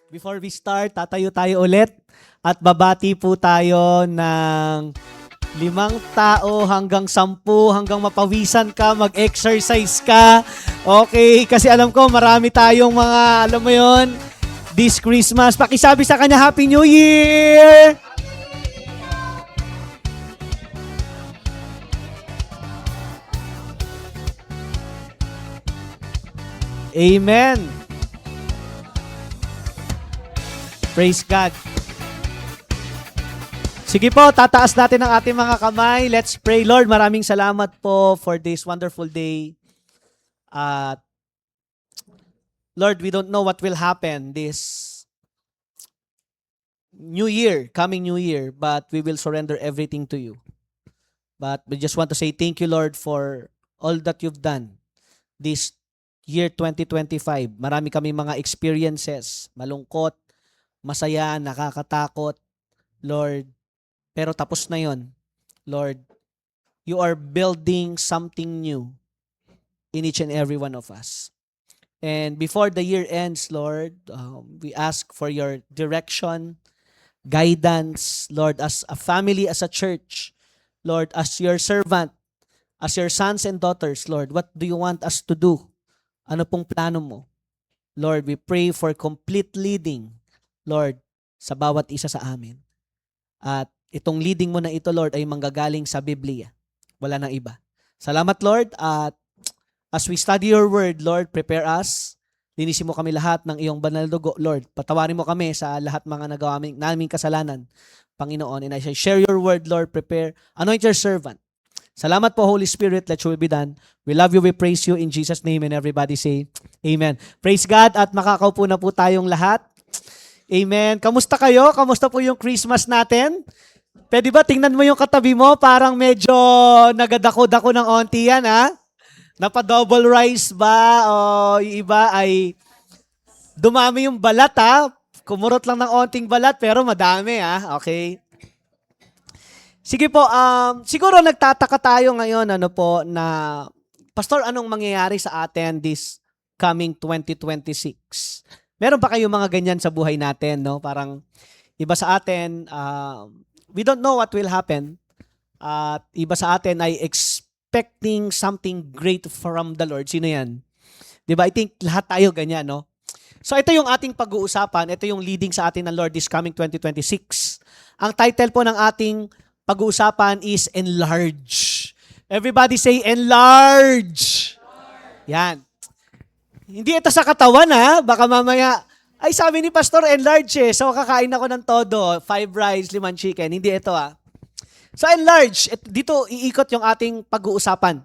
Before we start, tatayo tayo ulit at babati po tayo ng 5 tao hanggang 10 hanggang mapawisan ka, mag-exercise ka. Okay, kasi alam ko marami tayong mga, alam mo yon, this Christmas. Pakisabi sa kanya, Happy New Year! Amen. Praise God. Sige po, tataas natin ang ating mga kamay. Let's pray. Lord, maraming salamat po for this wonderful day. At Lord, we don't know what will happen this new year, coming new year, but we will surrender everything to you. But we just want to say thank you, Lord, for all that you've done this year 2025. Marami kami mga experiences, malungkot, masaya, nakakatakot, Lord. Pero tapos na yon, Lord. You are building something new in each and every one of us. And before the year ends, Lord, we ask for your direction, guidance, Lord, as a family, as a church, Lord, as your servant, as your sons and daughters, Lord, what do you want us to do? Ano pong plano mo? Lord, we pray for complete leading, Lord, sa bawat isa sa amin. At itong leading mo na ito, Lord, ay manggagaling sa Biblia. Wala nang iba. Salamat, Lord. At as we study your word, Lord, prepare us. Linisin mo kami lahat ng iyong banal na dugo, Lord. Patawarin mo kami sa lahat mga nagawa naming kasalanan, Panginoon. And I share your word, Lord. Prepare. Anoint your servant. Salamat po, Holy Spirit. Let your will be done. We love you. We praise you. In Jesus' name. And everybody say, Amen. Praise God. At makakaupo na po tayong lahat. Amen. Kamusta kayo? Kamusta po yung Christmas natin? Pwede ba tingnan mo yung katabi mo? Parang medyo nagadako-dako ng onti yan, ha? Napa-double rice ba? O yung iba ay dumami yung balat, ha? Kumurot lang ng onting balat, pero madami, ha? Okay. Sige po, siguro nagtataka tayo ngayon, ano po, na, Pastor, anong mangyayari sa atin this coming 2026? Meron ba kayong mga ganyan sa buhay natin, no? Parang iba sa atin, we don't know what will happen. At iba sa atin ay expecting something great from the Lord. Sino yan? Diba? I think lahat tayo ganyan, no? So ito yung ating pag-uusapan. Ito yung leading sa atin ng Lord this coming 2026. Ang title po ng ating pag-uusapan is Enlarge. Everybody say Enlarge. Yan. Hindi ito sa katawan, ha? Baka mamaya, ay sabi ni Pastor, enlarge eh. So kakain ako ng todo, 5 rice, 5 chicken. Hindi ito, ha? So enlarge, dito iikot yung ating pag-uusapan.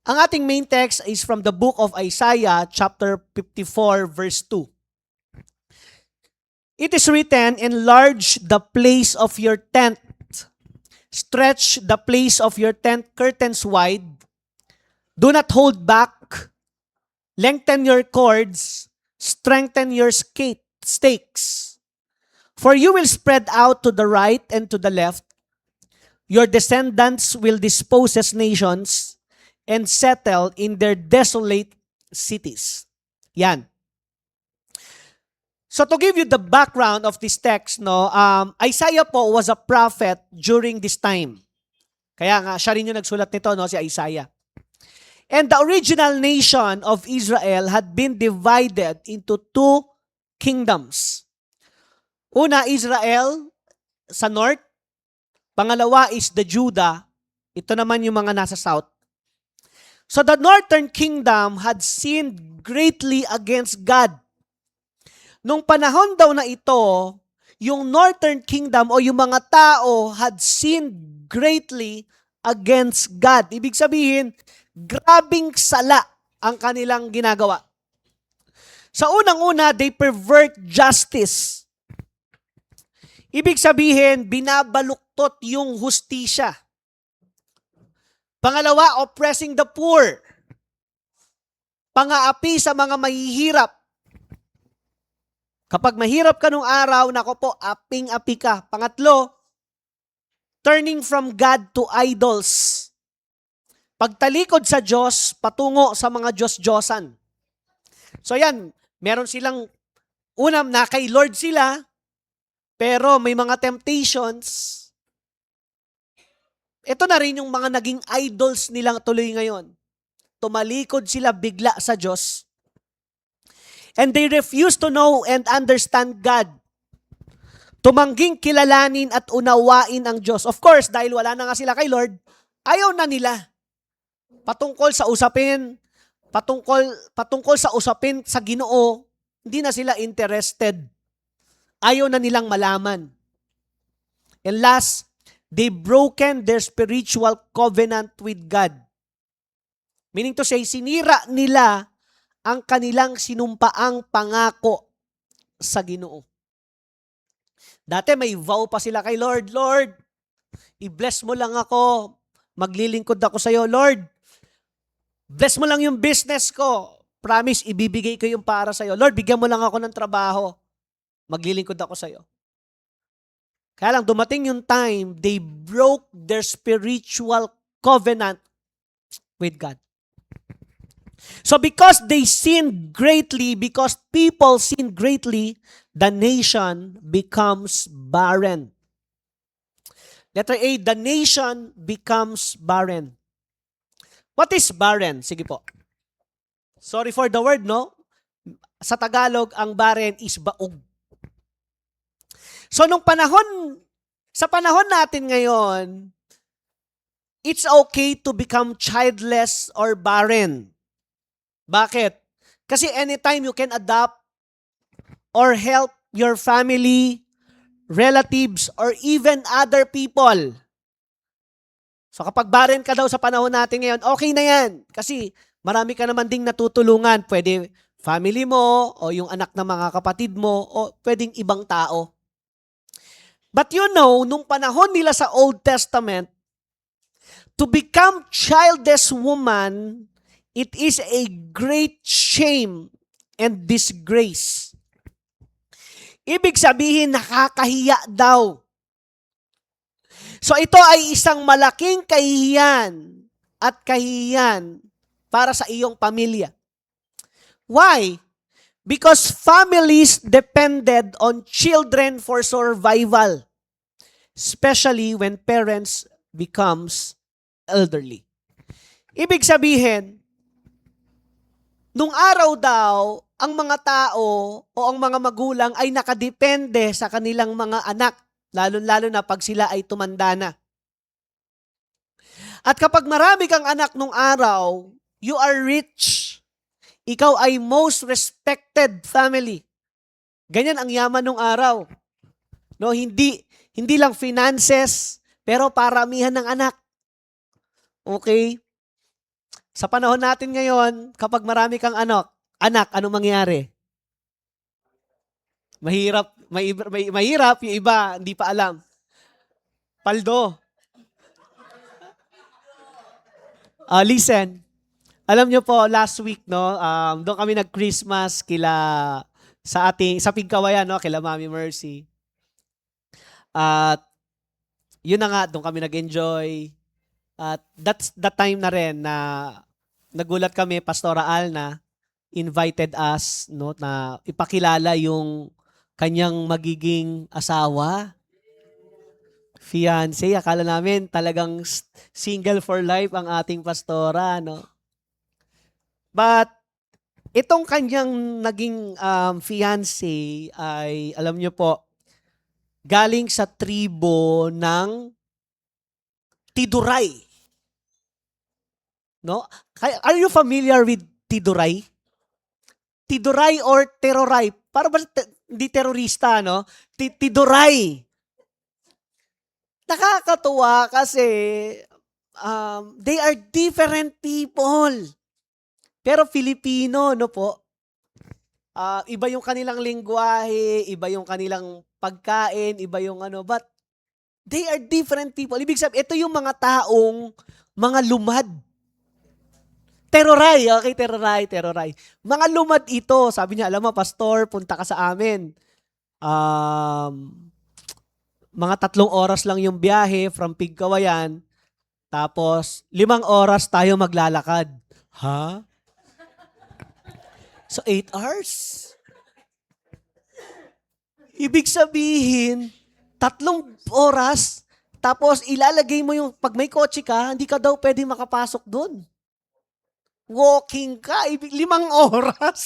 Ang ating main text is from the book of Isaiah, chapter 54, verse 2. It is written, enlarge the place of your tent. Stretch the place of your tent curtains wide. Do not hold back. Lengthen your cords. Strengthen your stakes. For you will spread out to the right and to the left. Your descendants will dispose as nations and settle in their desolate cities. Yan. So to give you the background of this text, no, Isaiah po was a prophet during this time. Kaya nga, siya rin yung nagsulat nito, no, si Isaiah. And the original nation of Israel had been divided into 2 kingdoms. Una, Israel sa north. Pangalawa is the Judah. Ito naman yung mga nasa south. So the northern kingdom had sinned greatly against God. Nung panahon daw na ito, yung northern kingdom o yung mga tao had sinned greatly against God. Ibig sabihin, grabing sala ang kanilang ginagawa. Sa unang-una, they pervert justice. Ibig sabihin, binabaluktot yung hustisya. Pangalawa, oppressing the poor. Pang-aapi sa mga mahihirap. Kapag mahirap ka nung araw, nako po, aping-api ka. Pangatlo, turning from God to idols. Pagtalikod sa Diyos, patungo sa mga Diyos-Diyosan. So yan, meron silang Una, na kay Lord sila, pero may mga temptations. Ito na rin yung mga naging idols nilang tuloy ngayon. Tumalikod sila bigla sa Diyos. And they refuse to know and understand God. Tumangging kilalanin at unawain ang Diyos. Of course, dahil wala na nga sila kay Lord, ayaw na nila. Patungkol sa usapin sa Ginoo, hindi na sila interested. Ayaw na nilang malaman. And last, they broken their spiritual covenant with God. Meaning to say, sinira nila ang kanilang sinumpaang pangako sa Ginoo. Dati may vow pa sila kay Lord, Lord, i-bless mo lang ako, maglilingkod ako sa iyo. Lord, bless mo lang yung business ko. Promise, ibibigay ko yung para sa iyo. Lord, bigyan mo lang ako ng trabaho. Maglilingkod ako sa iyo. Kaya lang, dumating yung time, they broke their spiritual covenant with God. So because they sinned greatly, because people sinned greatly, the nation becomes barren. Letter A, the nation becomes barren. What is barren? Sige po. Sorry for the word, no? Sa Tagalog, ang barren is baog. So sa panahon natin ngayon, it's okay to become childless or barren. Bakit? Kasi anytime you can adopt or help your family, relatives, or even other people. So kapag barren ka daw sa panahon natin ngayon, okay na yan. Kasi marami ka naman ding natutulungan. Pwede family mo, o yung anak ng mga kapatid mo, o pwedeng ibang tao. But you know, nung panahon nila sa Old Testament, to become childless woman, it is a great shame and disgrace. Ibig sabihin, nakakahiya daw. So ito ay isang malaking kahihiyan at kahihiyan para sa iyong pamilya. Why? Because families depended on children for survival, especially when parents becomes elderly. Ibig sabihin, nung araw daw, ang mga tao o ang mga magulang ay nakadepende sa kanilang mga anak, lalo-lalo na pag sila ay tumanda na. At kapag marami kang anak nung araw, you are rich. Ikaw ay most respected family. Ganyan ang yaman nung araw. No, hindi lang finances, pero paramihan ng anak. Okay? Sa panahon natin ngayon, kapag marami kang anak, anong mangyayari? Mahirap, mahirap, yung iba, hindi pa alam. Paldo. Listen, alam nyo po, last week, no, doon kami nag-Christmas sa Pigkawayan, no, kila Mami Mercy. At yun na nga, doon kami nag-enjoy. At that's the time na rin na nagulat kami, Pastora Alna invited us, no, na ipakilala yung kanyang magiging asawa, fiancé. Akala namin talagang single for life ang ating pastora, no? But itong kanyang naging fiancé ay, alam niyo po, galing sa tribo ng Tiduray. No? Are you familiar with Tiduray? Tiduray or Teroray? Para ba hindi terorista, no? Tiduray. Nakakatuwa kasi they are different people. Pero Filipino, no po? Iba yung kanilang lengguwahe, iba yung kanilang pagkain, iba yung but they are different people. Ibig sabihin, ito yung mga taong mga lumad. Teroray, okay, teroray. Mga lumad ito. Sabi niya, alam mo, pastor, punta ka sa amin. Mga 3 oras lang yung biyahe from Pigkawayan. Tapos, 5 oras tayo maglalakad. Ha? So, 8 hours? Ibig sabihin, 3 oras, tapos ilalagay mo yung, pag may kotse ka, hindi ka daw pwede makapasok doon. Walking ka, 5 oras.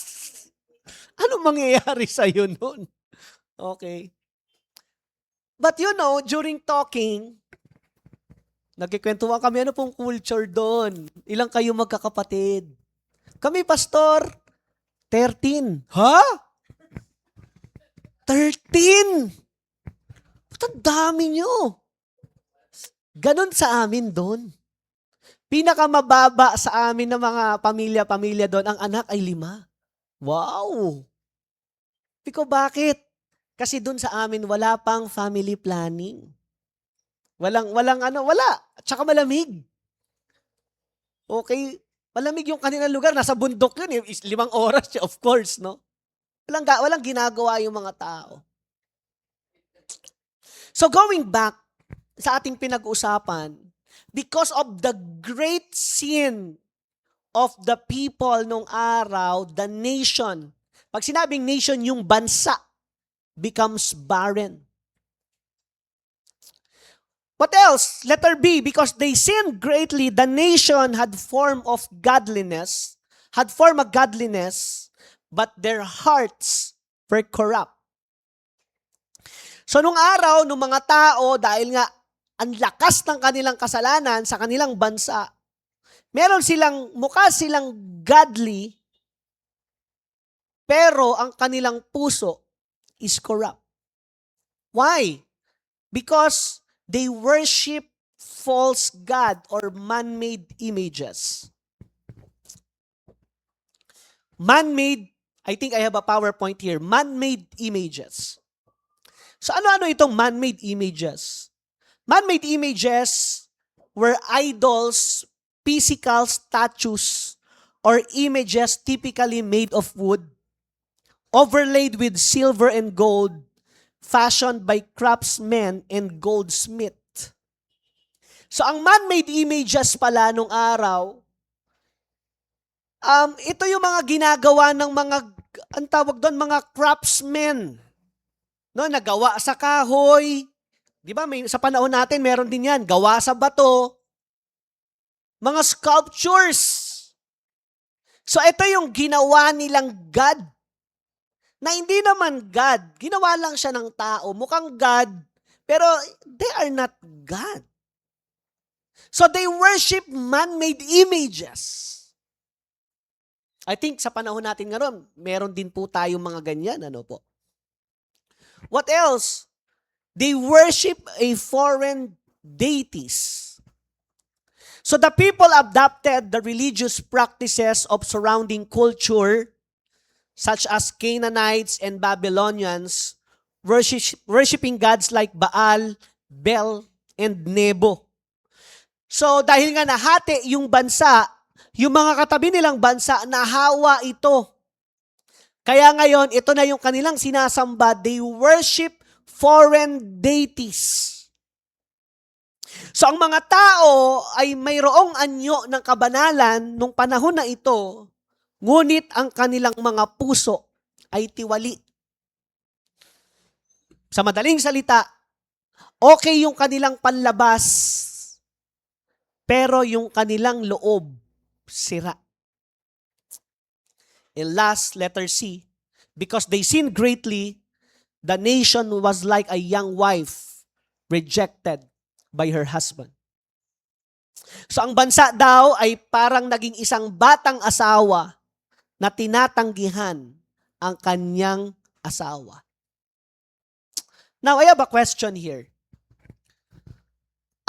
Ano mangyayari sa'yo nun? Okay. But during talking, nagkikwentuhan kami, ano pong culture doon? Ilang kayo magkakapatid? Kami, pastor, 13. Ha? 13? Ba't ang dami nyo? Ganon sa amin doon. Pinakamababa sa amin ng mga pamilya-pamilya doon, ang anak ay 5. Wow! Piko, bakit? Kasi doon sa amin, wala pang family planning. Wala. Tsaka malamig. Okay? Malamig yung kanilang lugar. Nasa bundok yun. 5 oras, of course, no? Walang ginagawa yung mga tao. So going back sa ating pinag-usapan, because of the great sin of the people nung araw, the nation, pag sinabing nation, yung bansa, becomes barren. What else? Letter B, because they sinned greatly, the nation had formed a godliness, but their hearts were corrupt. So nung araw, nung mga tao, dahil nga ang lakas ng kanilang kasalanan sa kanilang bansa, mukha silang godly, pero ang kanilang puso is corrupt. Why? Because they worship false god or man-made images. Man-made, I think I have a PowerPoint here, man-made images. So ano-ano itong man-made images? Man-made images were idols, physical statues, or images typically made of wood, overlaid with silver and gold, fashioned by craftsmen and goldsmith. So ang man-made images pala nung araw, ito yung mga ginagawa ng mga, ang tawag doon, mga craftsmen. No, nagawa sa kahoy. Di ba, sa panahon natin, meron din yan. Gawa sa bato. Mga sculptures. So ito yung ginawa nilang God. Na hindi naman God. Ginawa lang siya ng tao. Mukhang God, pero they are not God. So they worship man-made images. I think sa panahon natin ngayon, meron din po tayong mga ganyan. Ano po? What else? They worship a foreign deities. So the people adopted the religious practices of surrounding culture, such as Canaanites and Babylonians, worshiping gods like Baal, Bel, and Nebo. So dahil nga nahati yung bansa, yung mga katabi nilang bansa, nahawa ito. Kaya ngayon, ito na yung kanilang sinasamba, they worship foreign deities. So ang mga tao ay mayroong anyo ng kabanalan nung panahon na ito, ngunit ang kanilang mga puso ay tiwali. Sa madaling salita, okay yung kanilang panlabas, pero yung kanilang loob, sira. And last, letter C, because they sinned greatly, the nation was like a young wife rejected by her husband. So ang bansa daw ay parang naging isang batang asawa na tinatanggihan ang kanyang asawa. Now, I have a question here.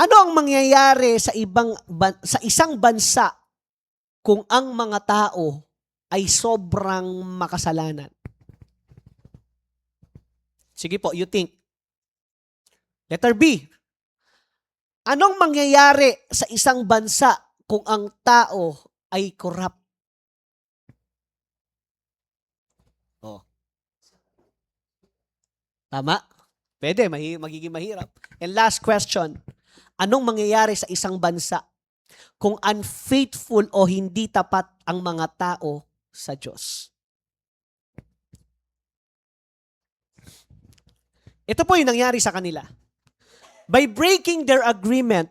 Ano ang mangyayari sa isang bansa kung ang mga tao ay sobrang makasalanan? Sige po, you think. Letter B. Anong mangyayari sa isang bansa kung ang tao ay corrupt? Oh. Tama? Pwede, magiging mahirap. And last question. Anong mangyayari sa isang bansa kung unfaithful o hindi tapat ang mga tao sa Diyos? Ito po yung nangyari sa kanila. By breaking their agreement,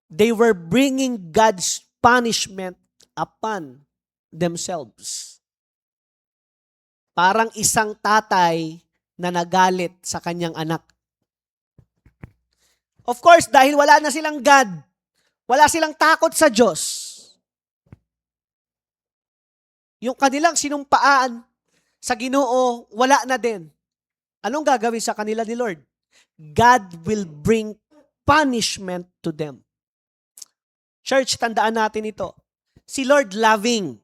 they were bringing God's punishment upon themselves. Parang isang tatay na nagalit sa kanyang anak. Of course, dahil wala na silang God, wala silang takot sa Diyos, yung kanilang sinumpaan sa Ginoo, wala na din. Anong gagawin sa kanila ni Lord? God will bring punishment to them. Church, tandaan natin ito. Si Lord loving.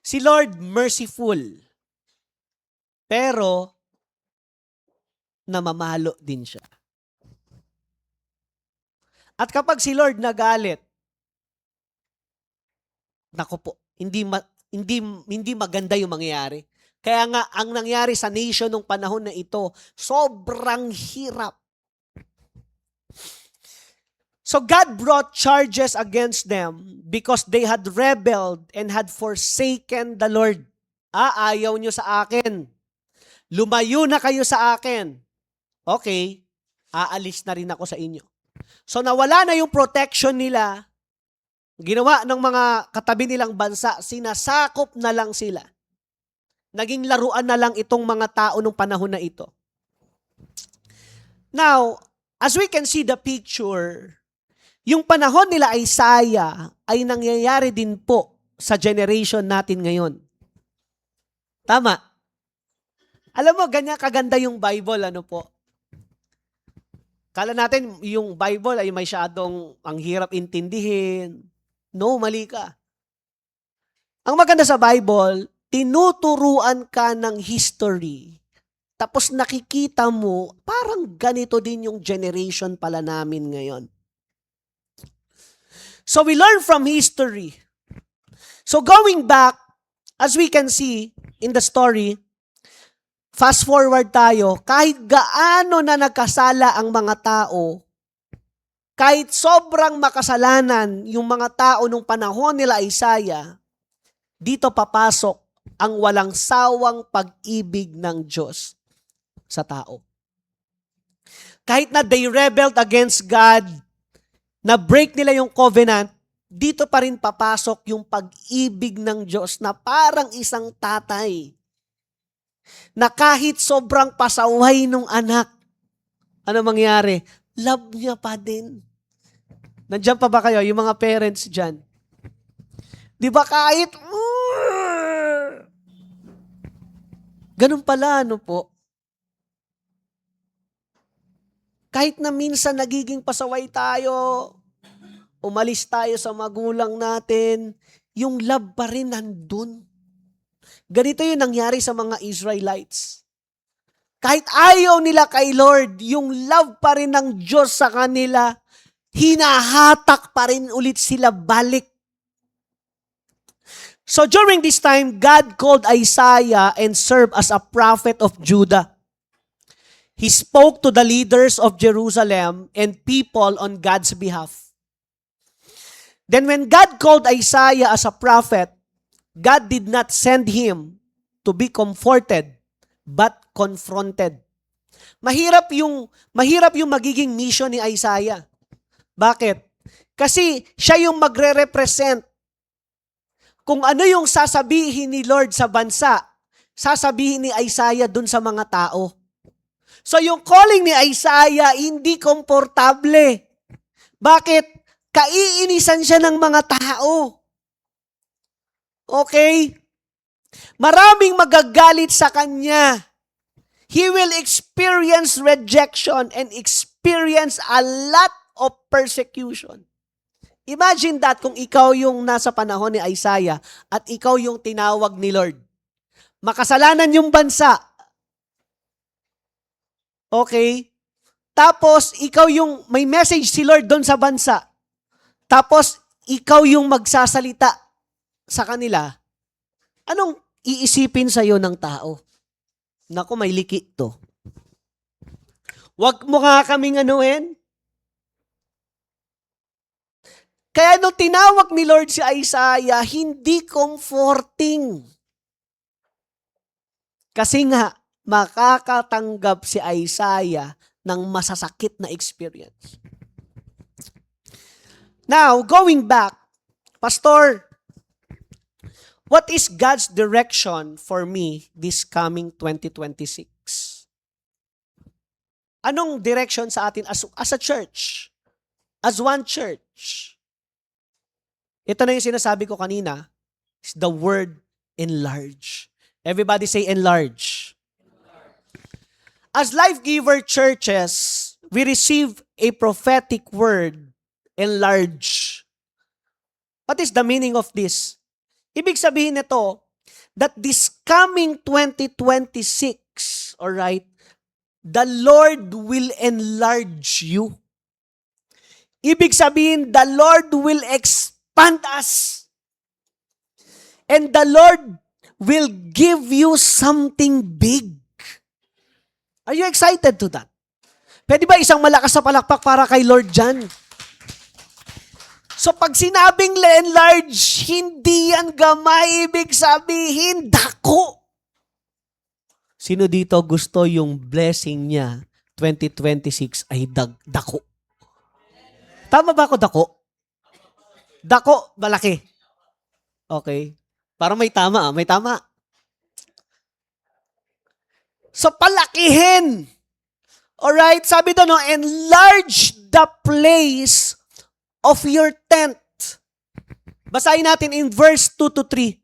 Si Lord merciful. Pero, namamalo din siya. At kapag si Lord nagalit, naku po, hindi maganda yung mangyayari. Kaya nga, ang nangyari sa nation nung panahon na ito, sobrang hirap. So God brought charges against them because they had rebelled and had forsaken the Lord. Ayaw nyo sa akin. Lumayo na kayo sa akin. Okay, aalis na rin ako sa inyo. So nawala na yung protection nila. Ginawa ng mga katabi nilang bansa, sinasakop na lang sila. Naging laruan na lang itong mga tao nung panahon na ito. Now, as we can see the picture, yung panahon nila Isaiah ay nangyayari din po sa generation natin ngayon. Tama. Alam mo, ganyan kaganda yung Bible, ano po? Kala natin yung Bible ay masyadong ang hirap intindihin. No, mali ka. Ang maganda sa Bible, tinuturuan ka ng history. Tapos nakikita mo, parang ganito din yung generation pala namin ngayon. So we learn from history. So going back, as we can see in the story, fast forward tayo, kahit gaano na nagkasala ang mga tao, kahit sobrang makasalanan yung mga tao nung panahon nila Isaiah, dito papasok ang walang sawang pag-ibig ng Diyos sa tao. Kahit na they rebelled against God, na break nila yung covenant, dito pa rin papasok yung pag-ibig ng Diyos na parang isang tatay. Na kahit sobrang pasaway nung anak, ano mangyari? Love niya pa din. Nandiyan pa ba kayo, yung mga parents dyan? Di ba kahit, ganun pala, ano po? Kahit na minsan nagiging pasaway tayo, umalis tayo sa magulang natin, yung love pa rin nandun. Ganito yung nangyari sa mga Israelites. Kahit ayaw nila kay Lord, yung love pa rin ng Diyos sa kanila, hinahatak pa rin ulit sila balik. So during this time, God called Isaiah and served as a prophet of Judah. He spoke to the leaders of Jerusalem and people on God's behalf. Then when God called Isaiah as a prophet, God did not send him to be comforted, but confronted. Mahirap yung magiging mission ni Isaiah. Bakit? Kasi siya yung magre-represent. Kung ano yung sasabihin ni Lord sa bansa, sasabihin ni Isaiah dun sa mga tao. So yung calling ni Isaiah, hindi komportable. Bakit? Kaiinisan siya ng mga tao. Okay? Maraming magagalit sa kanya. He will experience rejection and experience a lot of persecution. Imagine that kung ikaw yung nasa panahon ni Isaiah at ikaw yung tinawag ni Lord. Makasalanan yung bansa. Okay? Tapos, ikaw yung, may message si Lord doon sa bansa. Tapos, ikaw yung magsasalita sa kanila. Anong iisipin sa'yo ng tao? Naku, may liki to. Huwag mo nga kaming anuhin. Kaya nung tinawag ni Lord si Isaiah, hindi comforting. Kasi nga, makakatanggap si Isaiah ng masasakit na experience. Now, going back, Pastor, what is God's direction for me this coming 2026? Anong direction sa atin as a church? As one church? Ito na yung sinasabi ko kanina, is the word enlarge. Everybody say enlarge. As Life Giver churches, we receive a prophetic word, enlarge. What is the meaning of this? Ibig sabihin nito, that this coming 2026, alright, the Lord will enlarge you. Ibig sabihin, the Lord will expand us. And the Lord will give you something big. Are you excited to that? Pwede ba isang malakas na palakpak para kay Lord dyan? So pag sinabing enlarge, hindi yan gamay, ibig sabihin, dako. Sino dito gusto yung blessing niya 2026 ay dako? Tama ba ako dako? Dako, malaki. Okay. Parang may tama, may tama. So palakihin. Alright, sabi doon, no, enlarge the place of your tent. Basahin natin in verse 2 to 3.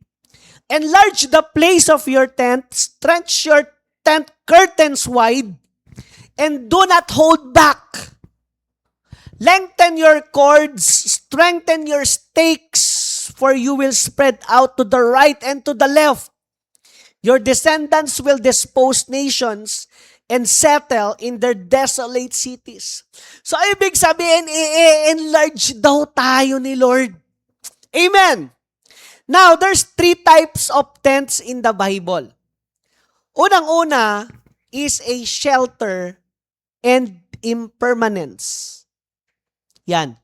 Enlarge the place of your tent, stretch your tent curtains wide, and do not hold back. Lengthen your cords, strengthen your stakes, for you will spread out to the right and to the left. Your descendants will dispose nations and settle in their desolate cities. So, ibig sabihin, i-enlarge daw tayo ni Lord. Amen! Now, there's 3 types of tents in the Bible. Unang-una is a shelter and impermanence. Yan.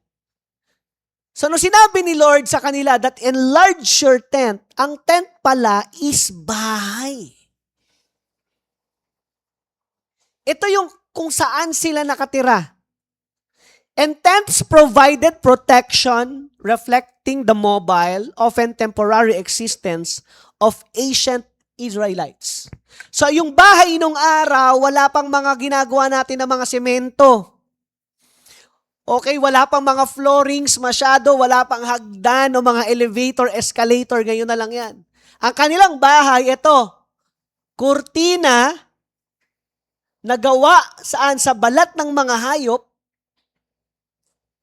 So, nung sinabi ni Lord sa kanila that enlarge your tent, ang tent pala is bahay. Ito yung kung saan sila nakatira. And tents provided protection, reflecting the mobile, often temporary existence of ancient Israelites. So yung bahay nung araw, wala pang mga ginagawa natin ng mga semento. Okay, wala pang mga floorings masyado, wala pang hagdan o mga elevator, escalator, ngayon na lang yan. Ang kanilang bahay, ito, kurtina, nagawa saan sa balat ng mga hayop.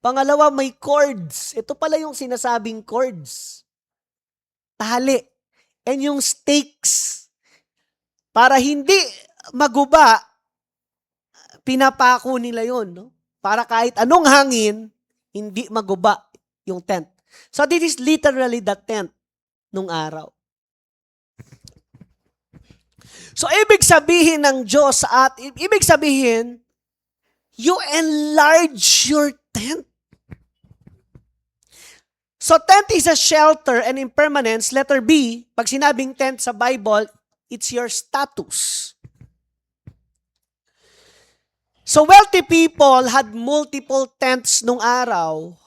Pangalawa, may cords. Ito pala yung sinasabing cords. Tali. And yung stakes. Para hindi maguba, pinapako nila yon, no? Para kahit anong hangin, hindi maguba yung tent. So this is literally the tent nung araw. So ibig sabihin ng Diyos at ibig sabihin, you enlarge your tent. So tent is a shelter and impermanence. Letter B, pag sinabing tent sa Bible, it's your status. So wealthy people had multiple tents nung araw,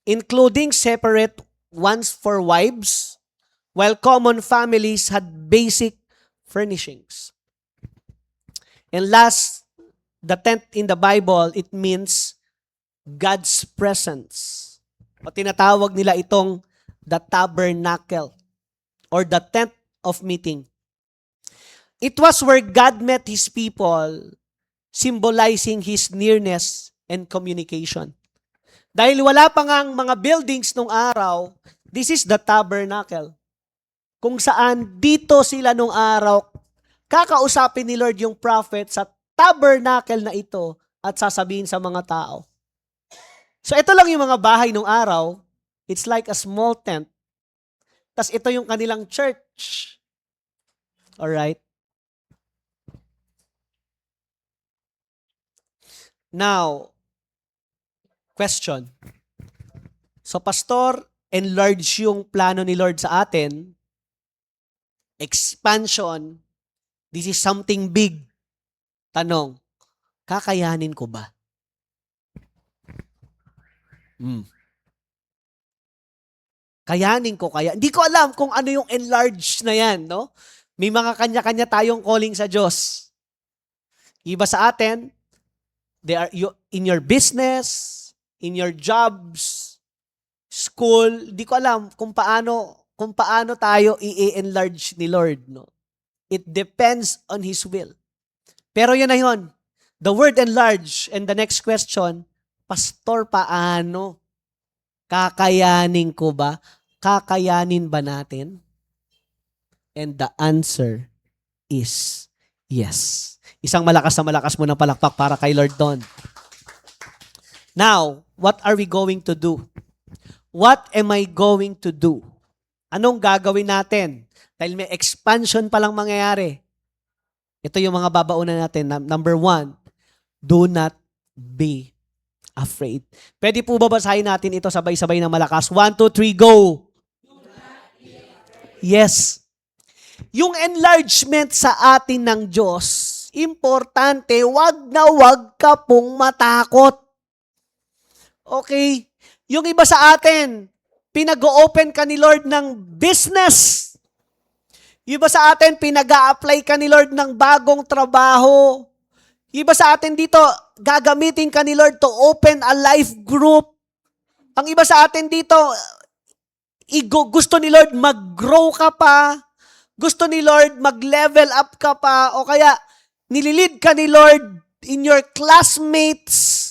including separate ones for wives, while common families had basic furnishings. And last, the tent in the Bible, it means God's presence. O tinatawag nila itong the tabernacle or the tent of meeting. It was where God met His people, symbolizing His nearness and communication. Dahil wala pa ngang mga buildings nung araw, this is the tabernacle. Kung saan dito sila nung araw, kakausapin ni Lord yung prophet sa tabernacle na ito at sasabihin sa mga tao. So ito lang yung mga bahay nung araw. It's like a small tent. Tas ito yung kanilang church. Alright? Now, question. So pastor, enlarge yung plano ni Lord sa atin. Expansion. This is something big. Tanong, kakayanin ko ba? Kayanin ko kaya? Hindi ko alam kung ano yung enlarge na yan, no? May mga kanya-kanya tayong calling sa Diyos. Iba sa atin, they are in your business, in your jobs, school, di ko alam kung paano tayo i-enlarge ni Lord, no? It depends on His will. Pero yun na yun. The word enlarge, and the next question, Pastor, paano? Kakayanin ko ba? Kakayanin ba natin? And the answer is yes. Isang malakas na malakas mo ng palakpak para kay Lord Don. Now, what are we going to do? What am I going to do? Anong gagawin natin? Dahil may expansion pa lang mangyayari. Ito yung mga babaunan natin. Number 1, do not be afraid. Pwede po ba basahin natin ito sabay-sabay ng malakas? 1, 2, 3, go! Yes. Yung enlargement sa atin ng Diyos, importante, wag na wag ka pong matakot. Okay? Yung iba sa atin, pinag-o-open ka ni Lord ng business. Yung iba sa atin, pinag-a-apply ka ni Lord ng bagong trabaho. Yung iba sa atin dito, gagamitin ka ni Lord to open a life group. Ang iba sa atin dito, gusto ni Lord mag-grow ka pa. Gusto ni Lord mag-level up ka pa. O kaya, nililid ka ni Lord in your classmates.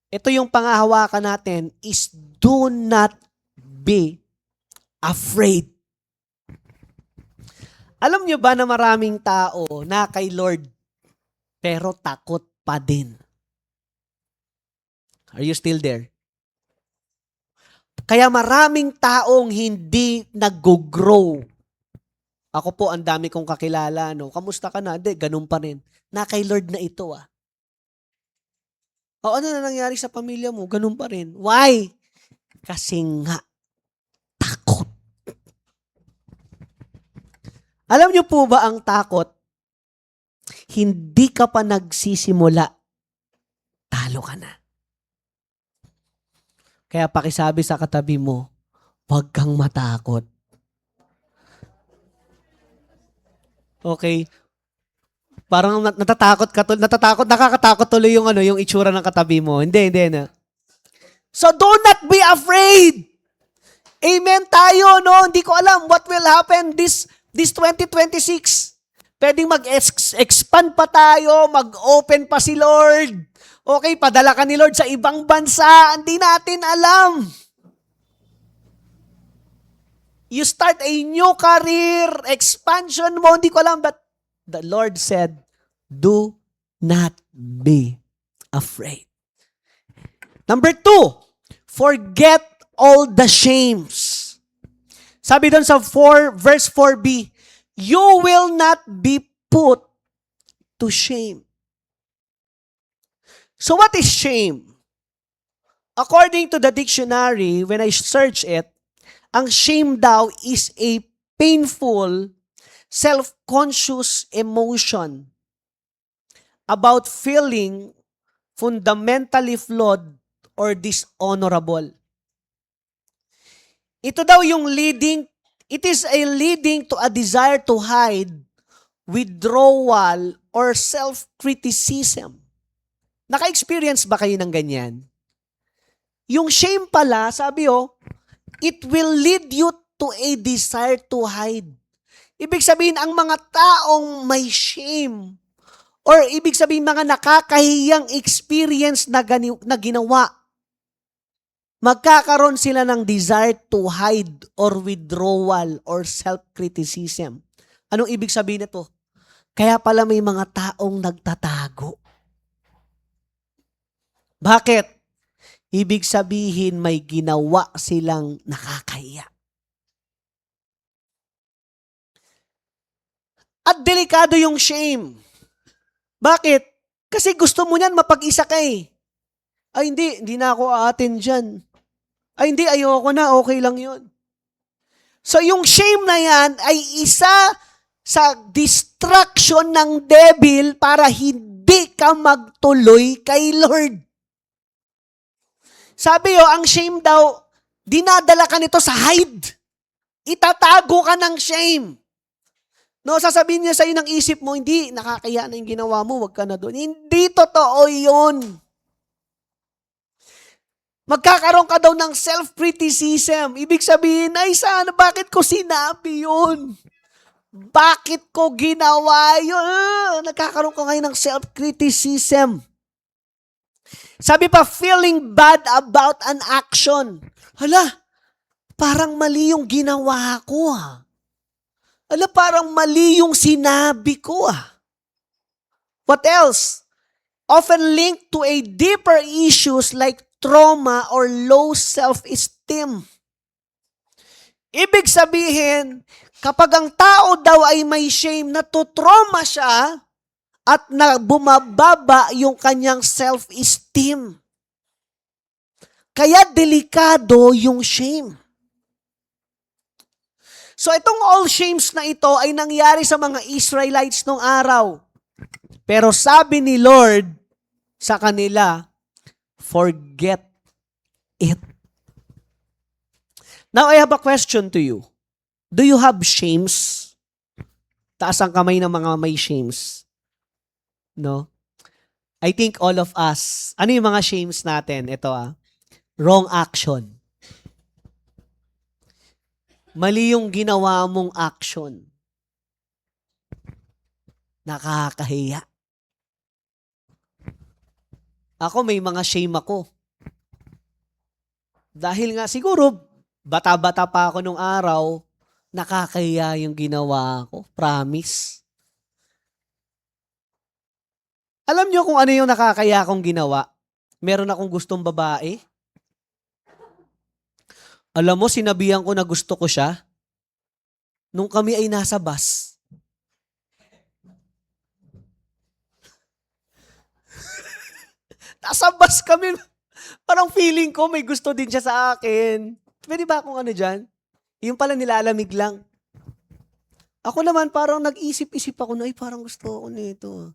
Ito yung pangahawakan natin is do not be afraid. Alam nyo ba na maraming tao na kay Lord pero takot pa din? Are you still there? Kaya maraming taong hindi nag-grow. Ako po, ang dami kong kakilala. No? Kamusta ka na? Hindi, ganun pa rin. Na kay Lord na ito ah. O ano na nangyari sa pamilya mo? Ganun pa rin. Why? Kasi nga, takot. Alam niyo po ba ang takot? Hindi ka pa nagsisimula, talo ka na. Kaya pakisabi sa katabi mo, huwag kang matakot. Okay? Parang nakakatakot tuloy yung itsura ng katabi mo. Hindi na. So do not be afraid. Amen tayo, no? Hindi ko alam what will happen this 2026. Pwedeng mag-expand pa tayo, mag-open pa si Lord. Okay, padala ka ni Lord sa ibang bansa. Hindi natin alam. You start a new career, expansion mo, hindi ko alam. But the Lord said, do not be afraid. Number 2, forget all the shames. Sabi doon sa verse 4b, you will not be put to shame. So what is shame? According to the dictionary, when I search it, ang shame daw is a painful, self-conscious emotion about feeling fundamentally flawed or dishonorable. Ito daw yung it is a leading to a desire to hide, withdrawal, or self-criticism. Naka-experience ba kayo ng ganyan? Yung shame pala, sabi it will lead you to a desire to hide. Ibig sabihin, ang mga taong may shame, or ibig sabihin, mga nakakahiyang experience na ginawa, magkakaroon sila ng desire to hide or withdrawal or self-criticism. Anong ibig sabihin nito? Kaya pala may mga taong nagtatago. Bakit? Ibig sabihin may ginawa silang nakakahiya. At delikado yung shame. Bakit? Kasi gusto mo niyan mapag-isa ka eh. Ay hindi na ako aatin dyan. Ay hindi, ayoko na, okay lang yun. So yung shame na yan ay isa sa distraction ng devil para hindi ka magtuloy kay Lord. Sabi ang shame daw, dinadala ka nito sa hide. Itatago ka ng shame. No, sasabihin niya sa'yo ng isip mo, hindi, nakakaya na yung ginawa mo, wag ka na doon. Hindi totoo yun. Magkakaroon ka daw ng self-criticism. Ibig sabihin, ay sana, bakit ko sinabi yun? Bakit ko ginawa yun? Nagkakaroon ka ngayon ng self-criticism. Sabi pa, feeling bad about an action. Hala, parang mali yung ginawa ko Hala, parang mali yung sinabi ko What else? Often linked to a deeper issues like trauma or low self-esteem. Ibig sabihin, kapag ang tao daw ay may shame, natutrauma siya at bumababa yung kanyang self-esteem. Kaya delikado yung shame. So itong all shames na ito ay nangyari sa mga Israelites nung araw. Pero sabi ni Lord sa kanila, forget it. Now I have a question to you. Do you have shames? Taas ang kamay ng mga may shames. No? I think all of us, ano yung mga shames natin? Ito wrong action. Mali yung ginawa mong action. Nakakahiya. Ako may mga shame ako. Dahil nga siguro, bata-bata pa ako nung araw, nakakahiya yung ginawa ko. Promise. Alam niyo kung ano yung nakakahiya kong ginawa? Meron akong gustong babae. Alam mo, sinabihan ko na gusto ko siya nung kami ay nasa bus. Nasa bus kami. Parang feeling ko may gusto din siya sa akin. Pwede ba akong ano dyan? Yung pala nilalamig lang. Ako naman parang nag-isip-isip ako na, parang gusto ako nito.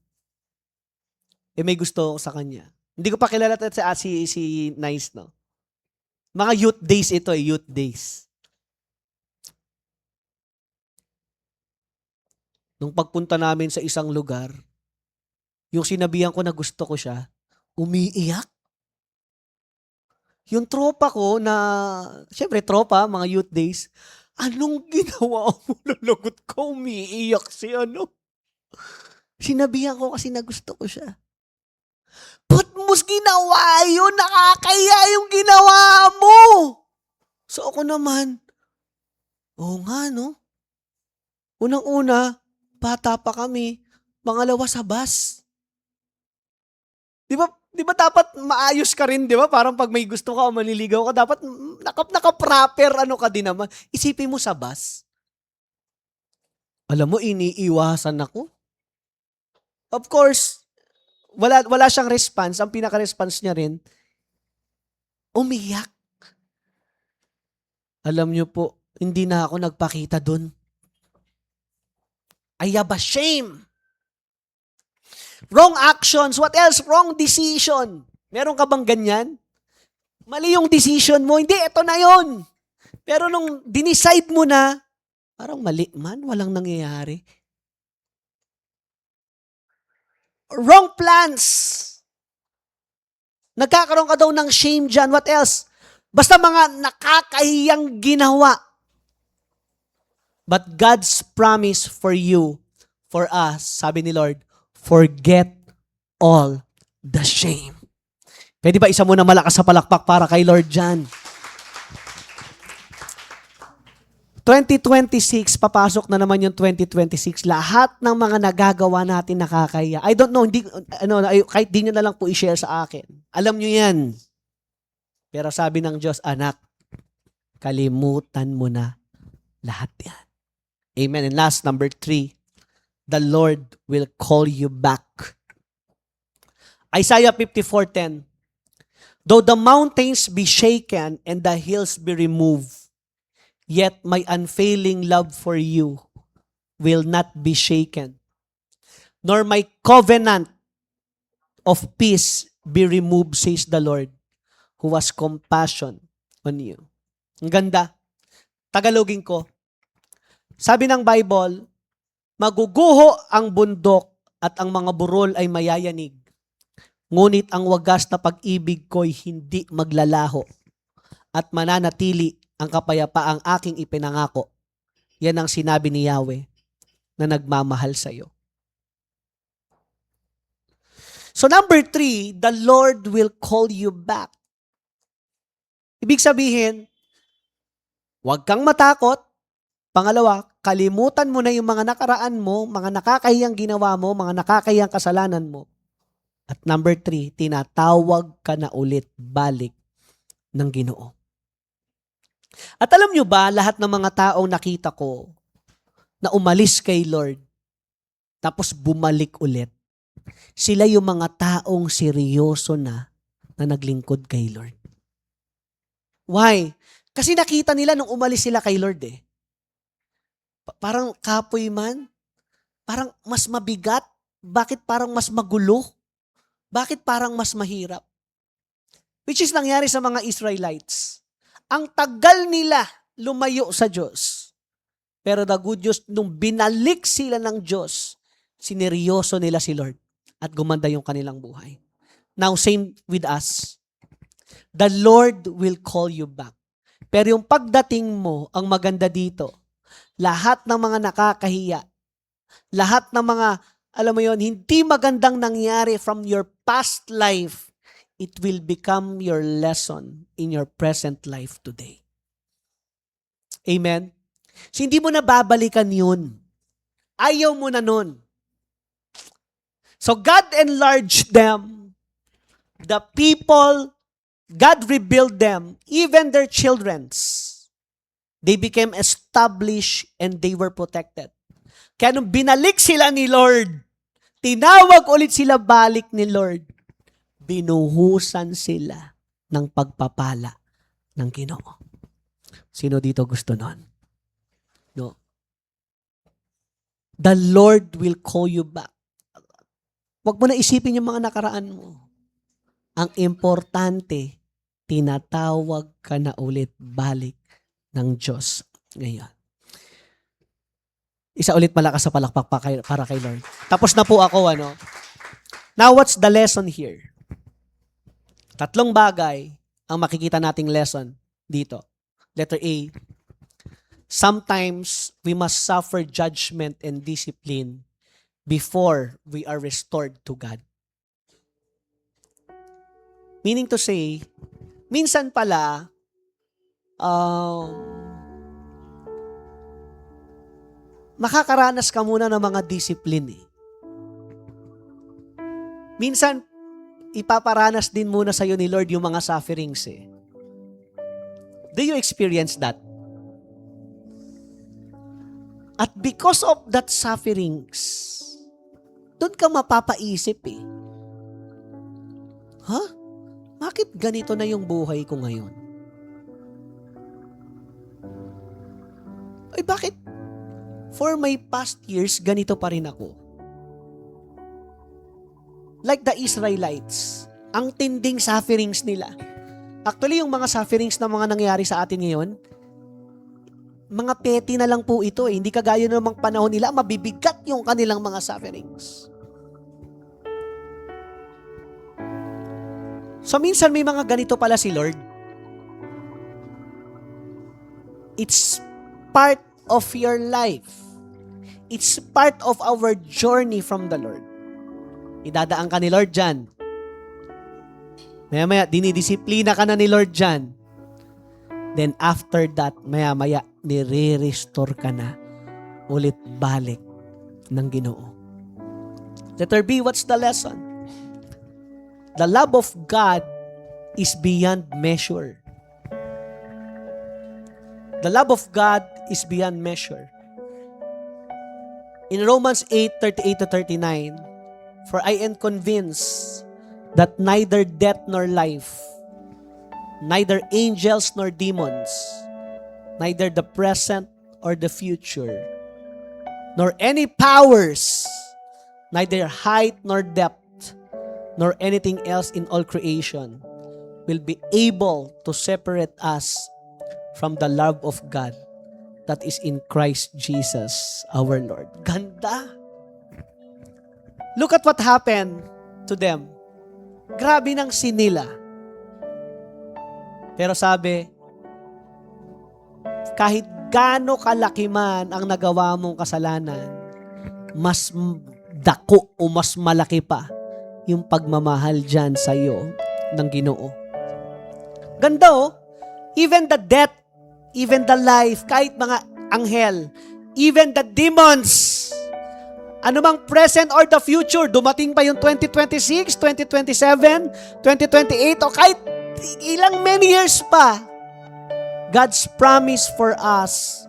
May gusto ako sa kanya. Hindi ko pa kilala si Nice, no? Mga youth days ito youth days. Nung pagpunta namin sa isang lugar, yung sinabihan ko na gusto ko siya, umiiyak. Yung tropa ko na, syempre tropa, mga youth days, anong ginawa mo? Lalagot ko, umiiyak si Sinabihan ko kasi na gusto ko siya. Ba't mo ginawa yun? Nakakaya yung ginawa mo. So ako naman, oo nga no. Unang-una, bata pa kami. Pangalawa sa bus. Di ba dapat maayos ka rin, di ba? Parang pag may gusto ka o manliligaw ka, dapat naka-proper ka din naman. Isipin mo sa bus. Alam mo, iniiwasan ako. Of course, wala siyang response. Ang pinaka-response niya rin, umiyak. Alam niyo po, hindi na ako nagpakita dun. I have a shame. Wrong actions. What else? Wrong decision. Meron ka bang ganyan? Mali yung decision mo. Hindi, ito na yon. Pero nung dinicide mo na, parang mali man, walang nangyayari. Wrong plans. Nagkakaroon ka daw ng shame dyan. What else? Basta mga nakakahiyang ginawa. But God's promise for you, for us, sabi ni Lord, forget all the shame. Pwede ba isa mo na malakas sa palakpak para kay Lord dyan? 2026, papasok na naman yung 2026. Lahat ng mga nagagawa natin nakakahiya. I don't know, kahit di nyo na lang po i-share sa akin. Alam nyo yan. Pero sabi ng Diyos, anak, kalimutan mo na lahat yan. Amen. And last, number 3, the Lord will call you back. Isaiah 54:10. Though the mountains be shaken and the hills be removed, yet my unfailing love for you will not be shaken, nor my covenant of peace be removed, says the Lord, who has compassion on you. Ang ganda. Tagalogin ko. Sabi ng Bible, maguguho ang bundok at ang mga burol ay mayayanig. Ngunit ang wagas na pag-ibig ko'y hindi maglalaho at mananatili ang kapayapaang aking ipinangako. Yan ang sinabi ni Yahweh na nagmamahal sa iyo. So number 3, the Lord will call you back. Ibig sabihin, huwag kang matakot. Pangalawa, kalimutan mo na yung mga nakaraan mo, mga nakakahiyang ginawa mo, mga nakakahiyang kasalanan mo. At number 3, tinatawag ka na ulit balik ng Ginoo. At alam nyo ba, lahat ng mga taong nakita ko na umalis kay Lord, tapos bumalik ulit, sila yung mga taong seryoso na naglingkod kay Lord. Why? Kasi nakita nila nung umalis sila kay Lord eh. Parang kapoy man, parang mas mabigat, bakit parang mas magulo? Bakit parang mas mahirap? Which is nangyari sa mga Israelites. Ang tagal nila lumayo sa Diyos. Pero the good news, nung binalik sila ng Diyos, sineryoso nila si Lord at gumanda yung kanilang buhay. Now, same with us. The Lord will call you back. Pero yung pagdating mo, ang maganda dito, lahat ng mga nakakahiya, lahat ng mga, alam mo yon, hindi magandang nangyari from your past life, it will become your lesson in your present life today. Amen? So, hindi mo na babalikan yun. Ayaw mo na nun. So, God enlarged them. The people, God rebuilt them, even their children's. They became established and they were protected. Kaya nung binalik sila ni Lord, tinawag ulit sila balik ni Lord, binuhusan sila ng pagpapala ng Ginoo. Sino dito gusto nun? No. The Lord will call you back. Huwag mo na isipin yung mga nakaraan mo. Ang importante, tinatawag ka na ulit balik ng Diyos ngayon. Isa ulit malakas sa palakpak para kay Lord. Tapos na po ako, ano? Now, what's the lesson here? 3 bagay ang makikita nating lesson dito. Letter A, sometimes we must suffer judgment and discipline before we are restored to God. Meaning to say, minsan pala, makakaranas ka muna ng mga discipline eh. Minsan, ipaparanas din muna sa'yo ni Lord yung mga sufferings eh. Do you experience that? At because of that sufferings, doon ka mapapaisip eh. Bakit ganito na yung buhay ko ngayon? Ay, bakit? For my past years, ganito pa rin ako. Like the Israelites, ang tinding sufferings nila. Actually, yung mga sufferings na mga nangyari sa atin ngayon, mga petty na lang po ito eh. Hindi kagaya ng mga panahon nila, mabibigat yung kanilang mga sufferings. So minsan may mga ganito pala si Lord. It's part of your life. It's part of our journey from the Lord. Idadaan ka ni Lord dyan. Maya-maya, dinidisiplina ka na ni Lord dyan. Then after that, maya-maya, nire-restore ka na ulit balik ng Ginoo. Letter B, what's the lesson? The love of God is beyond measure. The love of God is beyond measure. In Romans 8:38-39, for I am convinced that neither death nor life, neither angels nor demons, neither the present or the future, nor any powers, neither height nor depth, nor anything else in all creation will be able to separate us from the love of God that is in Christ Jesus our Lord. Ganda! Look at what happened to them. Grabe ng sinila. Pero sabi, kahit gaano kalaki man ang nagawa mong kasalanan, mas dako o mas malaki pa yung pagmamahal dyan sa'yo ng Ginoo. Ganda oh. Even the death, even the life, kahit mga anghel, even the demons, ano mang present or the future, dumating pa yung 2026, 2027, 2028, o kahit ilang many years pa, God's promise for us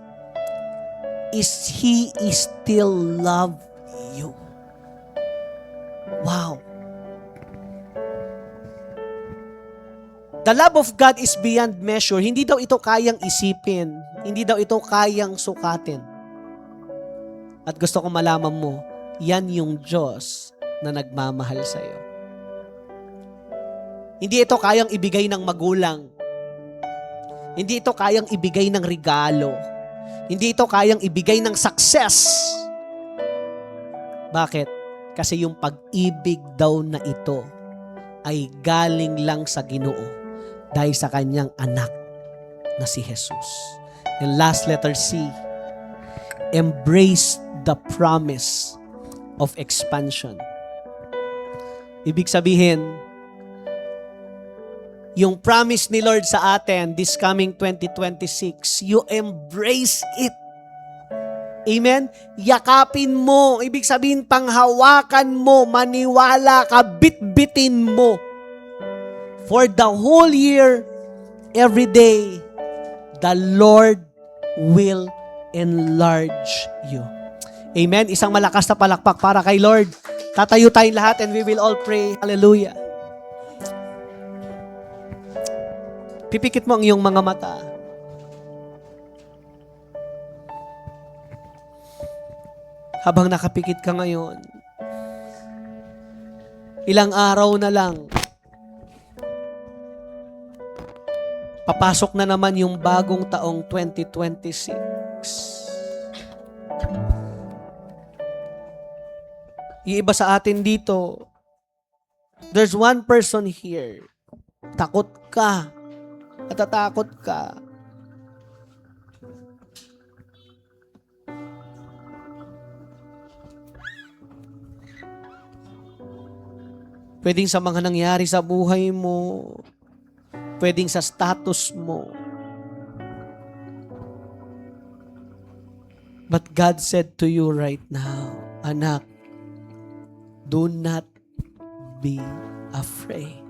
is He is still love you. Wow. The love of God is beyond measure. Hindi daw ito kayang isipin. Hindi daw ito kayang sukatin. At gusto ko malaman mo, yan yung Diyos na nagmamahal sa'yo. Hindi ito kayang ibigay ng magulang. Hindi ito kayang ibigay ng regalo. Hindi ito kayang ibigay ng success. Bakit? Kasi yung pag-ibig daw na ito ay galing lang sa Ginoo dahil sa kanyang anak na si Jesus. And last letter C, embrace the promise of expansion. Ibig sabihin, yung promise ni Lord sa atin this coming 2026, you embrace it. Amen? Yakapin mo. Ibig sabihin, panghawakan mo, maniwala ka, bitbitin mo. For the whole year, every day, the Lord will enlarge you. Amen? Isang malakas na palakpak para kay Lord. Tatayo tayong lahat and we will all pray. Hallelujah. Pipikit mo ang iyong mga mata. Habang nakapikit ka ngayon, ilang araw na lang, papasok na naman yung bagong taong 2026. Iiba sa atin dito, there's one person here, takot ka, natatakot ka. Pwedeng sa mga nangyari sa buhay mo, pwedeng sa status mo. But God said to you right now, anak, do not be afraid.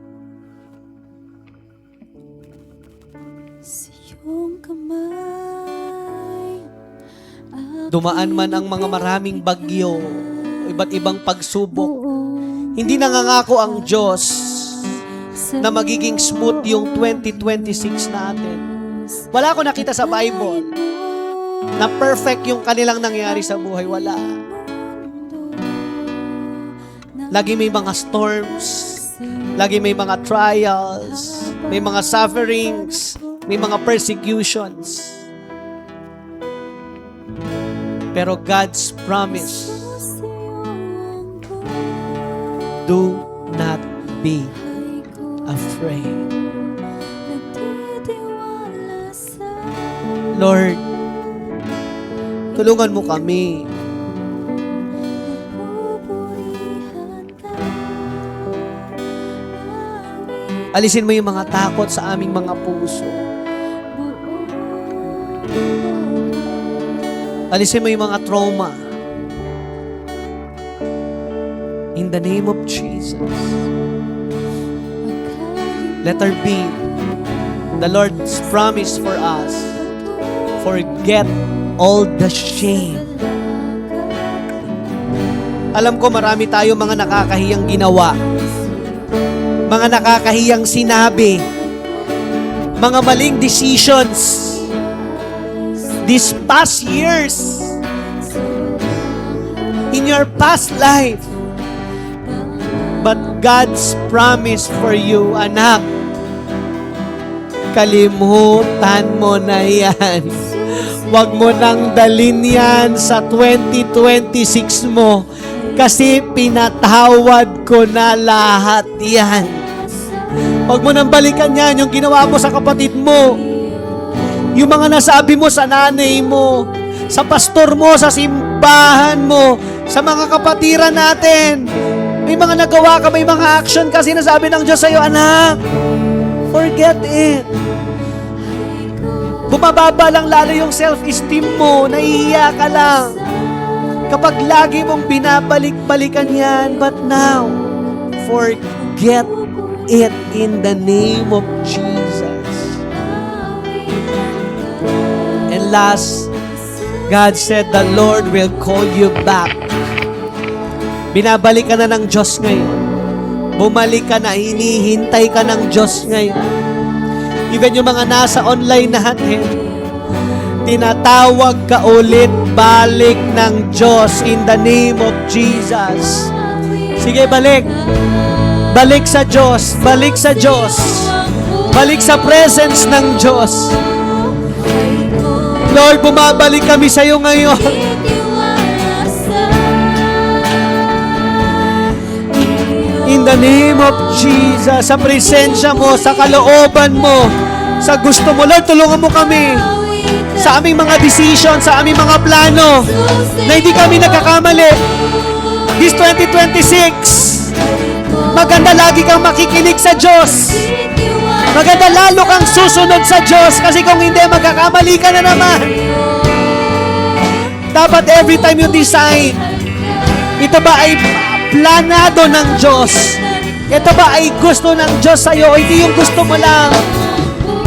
Dumaan man ang mga maraming bagyo, iba't ibang pagsubok, hindi nangangako ang Diyos na magiging smooth yung 2026 natin. Wala ko nakita sa Bible na perfect yung kanilang nangyari sa buhay. Wala. Lagi may mga storms, lagi may mga trials, may mga sufferings, may mga persecutions. Pero God's promise, do not be afraid. Lord, tulungan mo kami. Alisin mo yung mga takot sa aming mga puso. Alisin mo yung mga trauma. In the name of Jesus. Letter B, the Lord's promise for us, forget all the shame. Alam ko marami tayo mga nakakahiyang ginawa, mga nakakahiyang sinabi, mga maling decisions these past years, in your past life. But God's promise for you, anak, kalimutan mo na yan. Huwag mo nang dalin yan sa 2026 mo kasi pinatawad ko na lahat yan. Huwag mo nang balikan yan, yung ginawa mo sa kapatid mo, yung mga nasabi mo sa nanay mo, sa pastor mo, sa simbahan mo, sa mga kapatiran natin. May mga nagawa ka, may mga action kasi nasabi ng Diyos sa'yo, anak, forget it. Bumababa lang lalo yung self-esteem mo, nahihiya ka lang. Kapag lagi mong binabalik-balikan yan, but now, forget it in the name of Jesus. And last, God said the Lord will call you back. Binabalik ka na ng Diyos ngayon. Bumalik ka na, hinihintay ka ng Diyos ngayon. Even yung mga nasa online natin, tinatawag ka ulit balik ng Diyos in the name of Jesus. Sige, balik. Balik sa Diyos. Balik sa Diyos. Balik sa presence ng Diyos. Lord, bumabalik kami sa iyo ngayon. In the name of Jesus, sa presensya mo, sa kalooban mo, sa gusto mo, Lord, tulungan mo kami sa aming mga decision, sa aming mga plano, na hindi kami nagkakamali. This 2026, maganda lagi kang makikinig sa Diyos. Maganda lalo kang susunod sa Diyos, kasi kung hindi, magkakamali ka na naman. Dapat every time you decide, ito ba ay planado ng Diyos? Ito ba ay gusto ng Diyos sa'yo? Hindi yung gusto mo lang.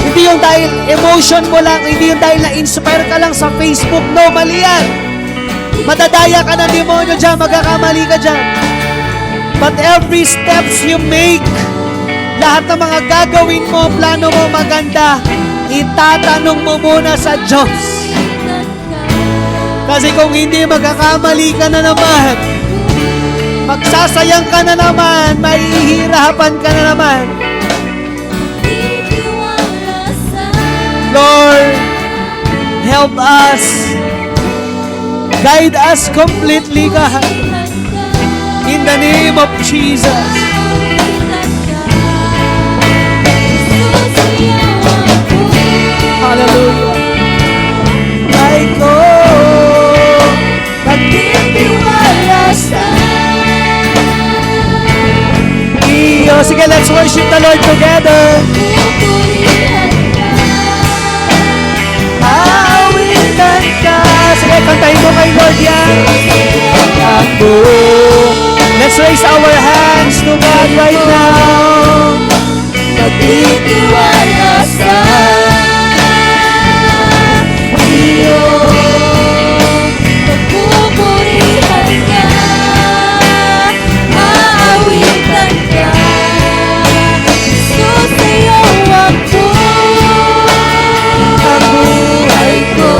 Hindi yung dahil emotion mo lang. Hindi yung dahil na-inspire ka lang sa Facebook. No, mali yan. Madadaya ka ng demonyo dyan. Magkakamali ka dyan. But every steps you make, lahat ng mga gagawin mo, plano mo maganda, itatanong mo muna sa Diyos. Kasi kung hindi, magkakamali ka na naman. Magsasayang ka na naman, mahihirapan ka na naman. Lord, help us. Guide us completely, God. In the name of Jesus. Hallelujah. Ay ko, magtitiwala sa iyo. Sige, let's worship the Lord together. Awitan ka. Sige, kantahin mo kay Lord yan. Ako. Let's raise our hands to God right now. Magtitiwala sa iyo. Magpupurihan ka. Aawitan ka. So sa'yo ako. Ang buhay ko.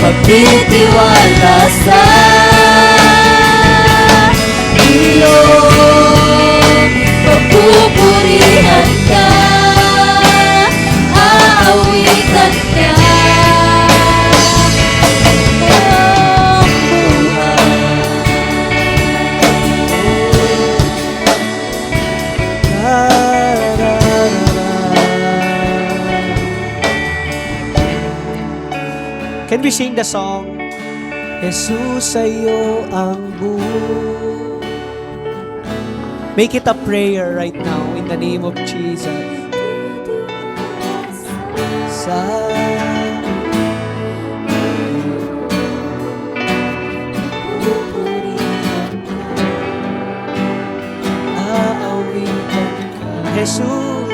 Magtitiwala sa iyo. Magpupurihan ka. Aawitan ka. Can we sing the song? Jesus, sa'yo ang buhay. Make it a prayer right now in the name of Jesus. Sa aawitan ka. Jesus,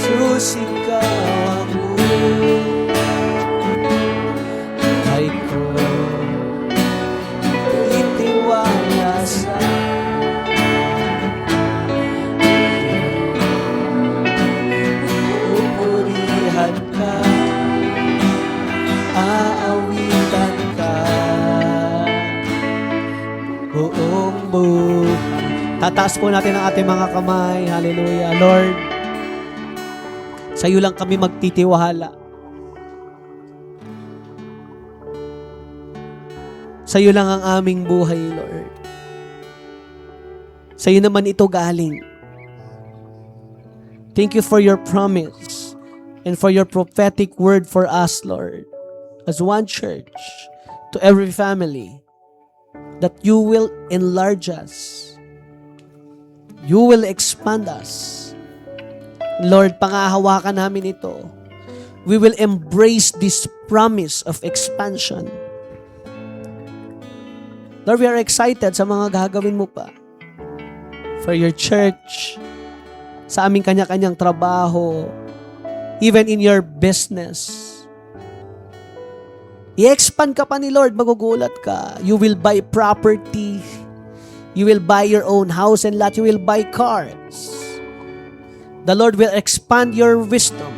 Jesus, ikaw ang buhay. Aawitan ka buong buhay. Tataas po natin ang ating mga kamay. Hallelujah. Lord, sa iyo lang kami magtitiwala. Sa iyo lang ang aming buhay, Lord. Sa iyo naman ito galing. Thank you for your promise and for your prophetic word for us, Lord, as one church, to every family, that you will enlarge us. You will expand us. Lord, pangahawakan namin ito. We will embrace this promise of expansion. Lord, we are excited sa mga gagawin mo pa. For your church, sa aming kanya-kanyang trabaho, even in your business. I-expand ka pa ni Lord, magugulat ka. You will buy property. You will buy your own house and lot. You will buy cars. The Lord will expand your wisdom.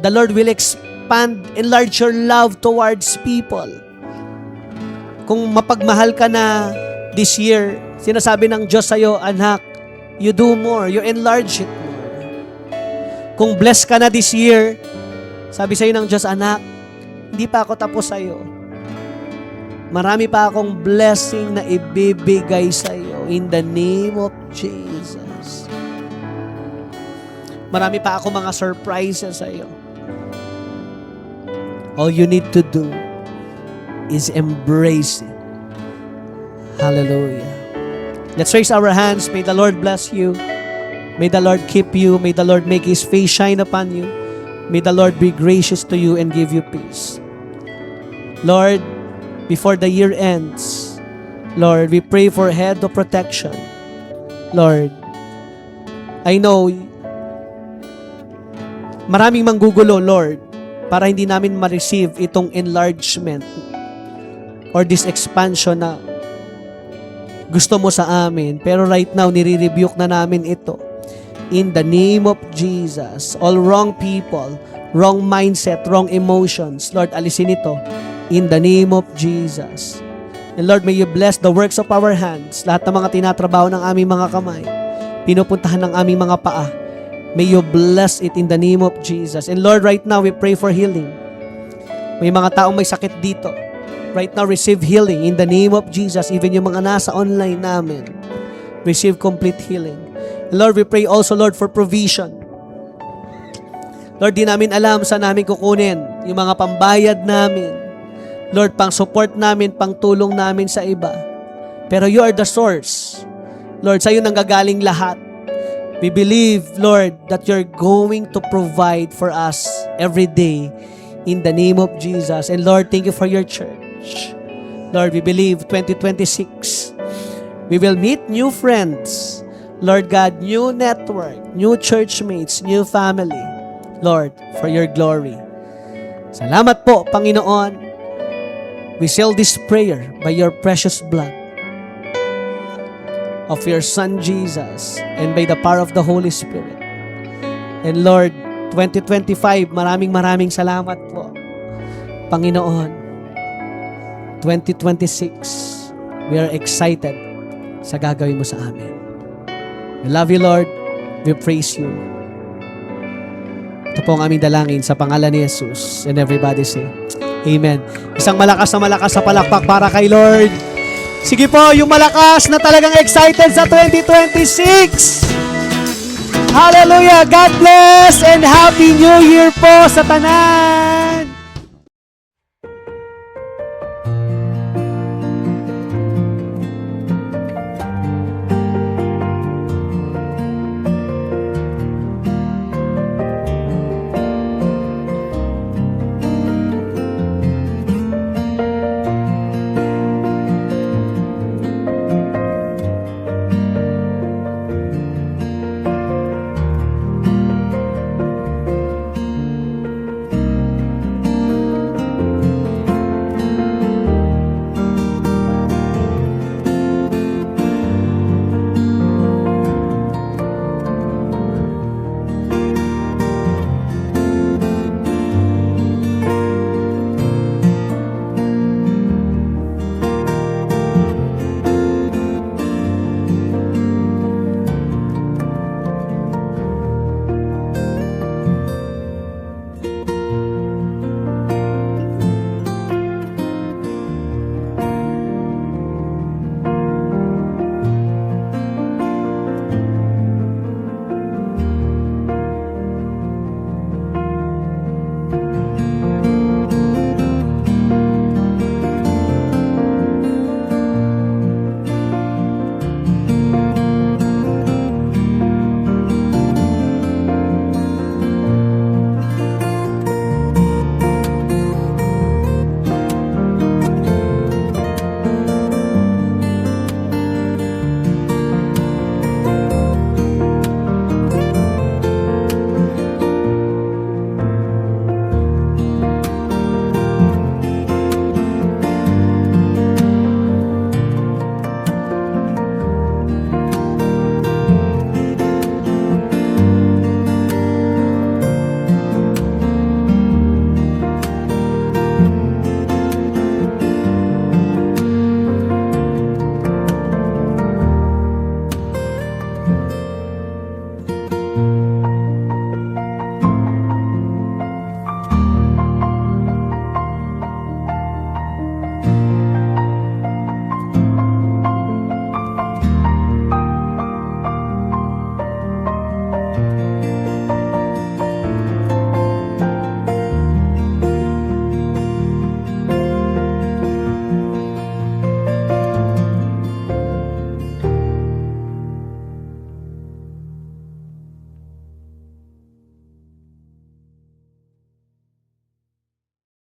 The Lord will enlarge your love towards people. Kung mapagmahal ka na this year, sinasabi ng Diyos sa'yo, anak, you do more, you enlarge it more. Kung blessed ka na this year, sabi sa'yo ng Diyos, anak, hindi pa ako tapos sa'yo. Marami pa akong blessing na ibibigay sa'yo in the name of Jesus. Marami pa akong mga surprises sa'yo. All you need to do is embrace it. Hallelujah. Let's raise our hands. May the Lord bless you. May the Lord keep you. May the Lord make His face shine upon you. May the Lord be gracious to you and give you peace. Lord, before the year ends, Lord, we pray for head of protection. Lord, I know maraming manggugulo, Lord, para hindi namin ma-receive itong enlargement or this expansion na gusto mo sa amin. Pero right now, nire-rebuke na namin ito. In the name of Jesus, all wrong people, wrong mindset, wrong emotions, Lord, alisin ito. In the name of Jesus. And Lord, may you bless the works of our hands. Lahat ng mga tinatrabaho ng aming mga kamay, pinupuntahan ng aming mga paa, may you bless it in the name of Jesus. And Lord, right now, we pray for healing. May mga taong may sakit dito. Right now, receive healing in the name of Jesus. Even yung mga nasa online namin, receive complete healing. And Lord, we pray also, Lord, for provision. Lord, di namin alam saan namin kukunin yung mga pambayad namin. Lord, pang support namin, pang tulong namin sa iba. Pero you are the source. Lord, sa'yo nanggagaling lahat. We believe, Lord, that you're going to provide for us every day in the name of Jesus. And Lord, thank you for your church. Lord, we believe 2026, we will meet new friends. Lord God, new network, new churchmates, new family. Lord, for your glory. Salamat po, Panginoon. We seal this prayer by your precious blood of your Son Jesus and by the power of the Holy Spirit. And Lord, 2025, maraming salamat po. Panginoon, 2026, we are excited sa gagawin mo sa amin. We love you, Lord. We praise you. Ito po ang aming dalangin sa pangalan ni Jesus. And everybody say, Amen. Isang malakas na palakpak para kay Lord. Sige po, yung malakas na talagang excited sa 2026. Hallelujah! God bless and Happy New Year po sa tanan!